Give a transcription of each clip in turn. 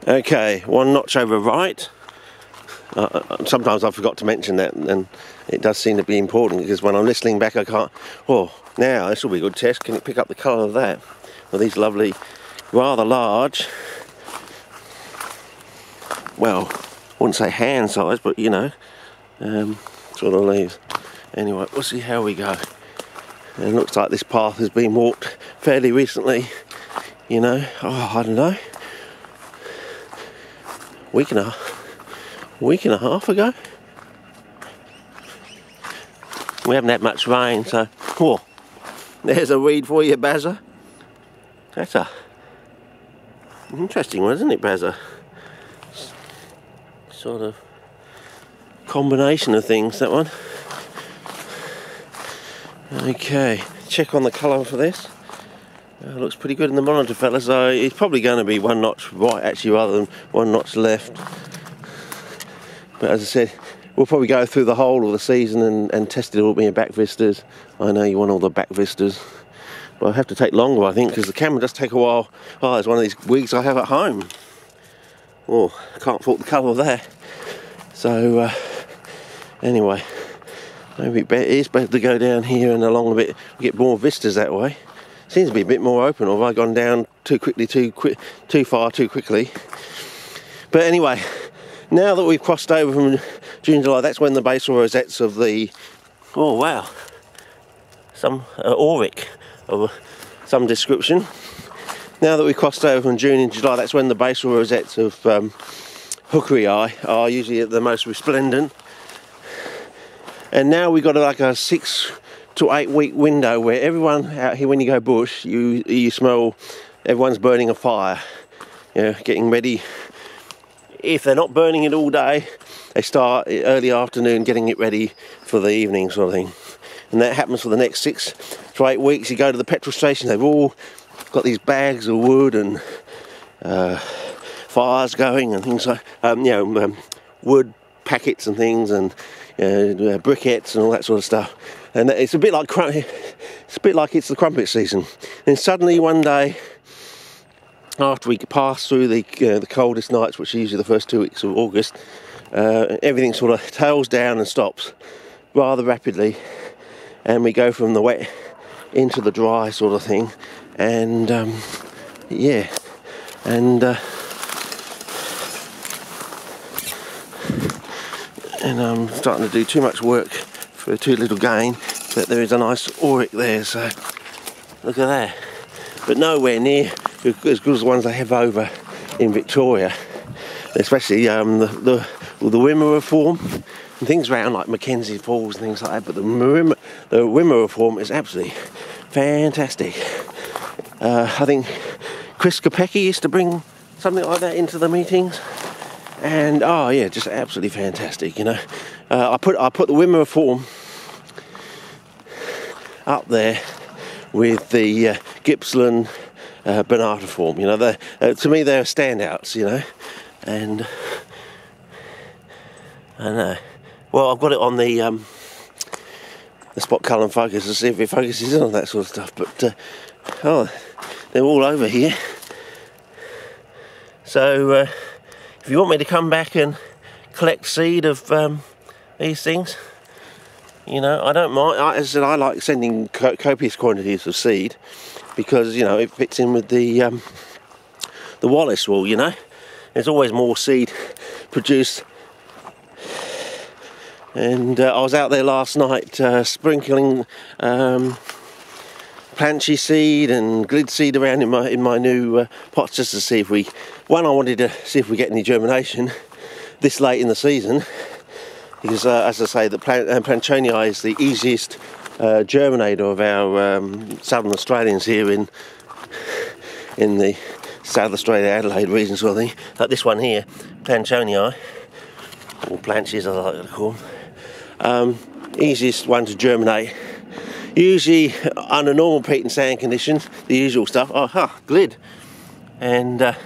Okay, one notch over right. Sometimes I forgot to mention that, and it does seem to be important because when I'm listening back I can't... Oh, now this will be a good test. Can you pick up the colour of that? Well, these lovely, rather large, well, I wouldn't say hand size, but you know, sort of leaves. Anyway, we'll see how we go. And it looks like this path has been walked fairly recently, you know, I don't know, week and a half ago. We haven't had much rain, so, oh, there's a weed for you, Bazza. That's a interesting one, isn't it, Bazza? Sort of combination of things, that one. Okay, check on the colour for this. Looks pretty good in the monitor, fellas. So it's probably going to be one notch right, actually, rather than one notch left. But as I said, we'll probably go through the whole of the season and test it all with your back vistas. I know you want all the back vistas, but I'll have to take longer, I think, because the camera does take a while. Oh, it's one of these wigs I have at home. Oh, I can't fault the colour of that. So, anyway, maybe it is better to go down here and along a bit, get more vistas that way. Seems to be a bit more open, or have I gone down too quickly, too far, too quickly? But anyway, now that we've crossed over from June, July, that's when the basal rosettes of the, oh wow, some AURIC of some description. Now that we've crossed over from June and July, that's when the basal rosettes of hookery are usually the most resplendent. And now we've got like a 6 to 8 week window where everyone out here, when you go bush, you smell everyone's burning a fire, you know, getting ready. If they're not burning it all day, they start early afternoon getting it ready for the evening sort of thing. And that happens for the next 6 to 8 weeks. You go to the petrol station, they've all got these bags of wood and fires going and things like, you know, wood packets and things, and briquettes and all that sort of stuff. And it's a bit like it's the crumpet season. And suddenly one day, after we pass through the coldest nights, which are usually the first 2 weeks of August, everything sort of tails down and stops rather rapidly, and we go from the wet into the dry sort of thing. And yeah, and I'm starting to do too much work for too little gain, but there is a nice AURIC there, so look at that. But nowhere near as good as the ones they have over in Victoria, especially the Wimmera form and things around like Mackenzie Falls and things like that. But the Wimmera form is absolutely fantastic. I think Chris Kopecky used to bring something like that into the meetings, and oh yeah, just absolutely fantastic. You know, I put the Wimmera form up there with the Gippsland Bernata form. You know, to me they're standouts. You know, and I know. Well, I've got it on the spot colour and focus to see if it focuses on that sort of stuff. But oh, they're all over here. So if you want me to come back and collect seed of these things, you know, I don't mind. As I said, I like sending copious quantities of seed because, you know, it fits in with the Wallace rule. You know, there's always more seed produced. And I was out there last night sprinkling planchy seed and glid seed around in my new pots, just to see if I wanted to see if we get any germination this late in the season, because as I say, the Planchonii is the easiest germinator of our southern Australians here in the South Australia, Adelaide region sort of thing. Like this one here, Planchonii, or planches as I like to call them. Easiest one to germinate. Usually under normal peat and sand conditions, the usual stuff. Glid. And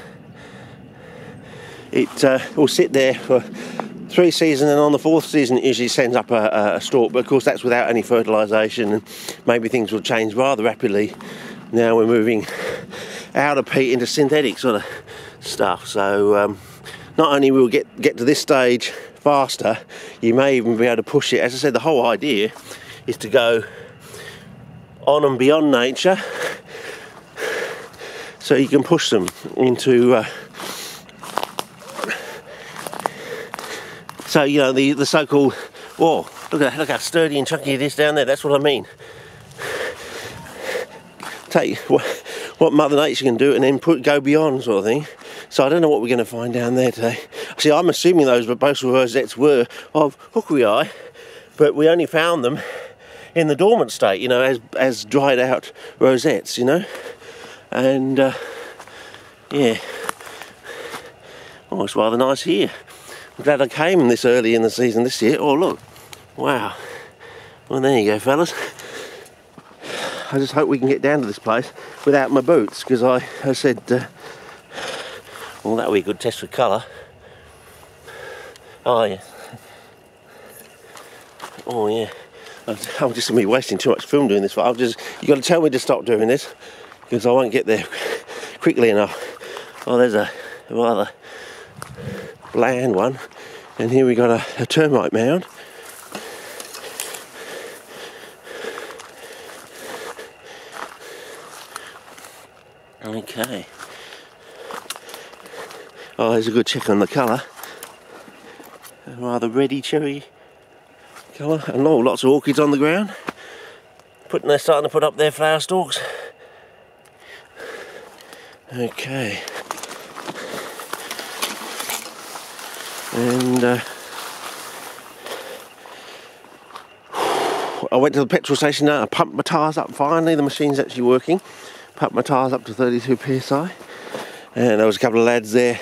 it will sit there for 3 seasons, and on the 4th season it usually sends up a stalk, but of course that's without any fertilisation, and maybe things will change rather rapidly. Now we're moving out of peat into synthetic sort of stuff. So not only will we get to this stage faster, you may even be able to push it. As I said, the whole idea is to go on and beyond nature, so you can push them into so you know, the so-called, oh, look how sturdy and chunky it is down there. That's what I mean. Take what Mother Nature can do and then go beyond, sort of thing. So I don't know what we're going to find down there today. See, I'm assuming those basal rosettes were of hookery eye, but we only found them in the dormant state, you know, as dried out rosettes, you know. And yeah, oh, it's rather nice here. I'm glad I came this early in the season this year. Oh look, wow. Well, there you go, fellas. I just hope we can get down to this place without my boots, because I said, well, that would be a good test for colour. Oh yeah. Oh yeah. I'm just going to be wasting too much film doing this. You've got to tell me to stop doing this, because I won't get there quickly enough. Oh, there's a rather bland one, and here we got a termite mound. Okay. Oh, there's a good check on the colour. A rather reddy cherry colour. And oh, lots of orchids on the ground. They're starting to put up their flower stalks. Okay. And I went to the petrol station now. I pumped my tyres up finally. The machine's actually working. Pumped my tyres up to 32 psi. And there was a couple of lads there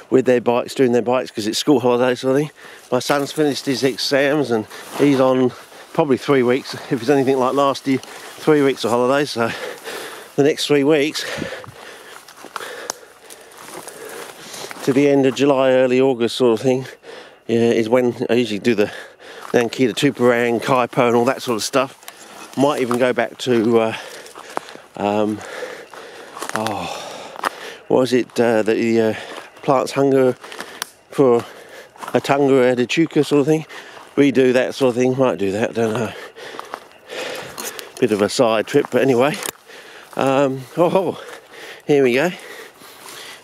with their bikes, doing their bikes, because it's school holidays sort of thing. My son's finished his exams and he's on probably 3 weeks, if it's anything like last year, 3 weeks of holidays. So the next 3 weeks to the end of July, early August sort of thing, yeah, is when I usually do the Nanki, the Tuparang, Kaipo and all that sort of stuff. Might even go back to what was it, the plants hunger for a Tunga Adichuka sort of thing. Redo that sort of thing, might do that, don't know. Bit of a side trip, but anyway. Oh, here we go.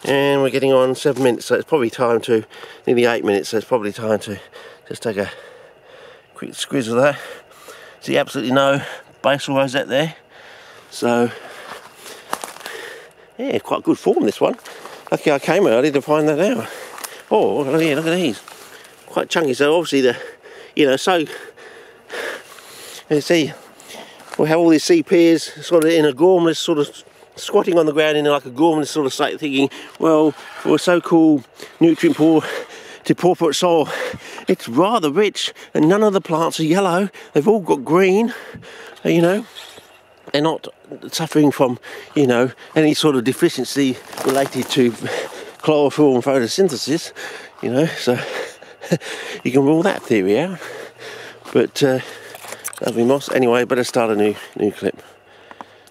And we're getting on 7 minutes, so it's probably time to, nearly 8 minutes, so it's probably time to just take a quick squiz of that. See, absolutely no basal rosette there. So, yeah, quite good form, this one. Lucky I came early to find that out. Oh, yeah, look at these. Quite chunky, so obviously the, you know, so, you see, we have all these sea pears sort of in a gormless sort of, squatting on the ground in like a gormless sort of state, thinking, well, for a so-called nutrient poor depauperate soil, it's rather rich, and none of the plants are yellow. They've all got green, you know. They're not suffering from, you know, any sort of deficiency related to chlorophyll and photosynthesis, you know, so you can rule that theory out. But lovely moss. Anyway, better start a new clip.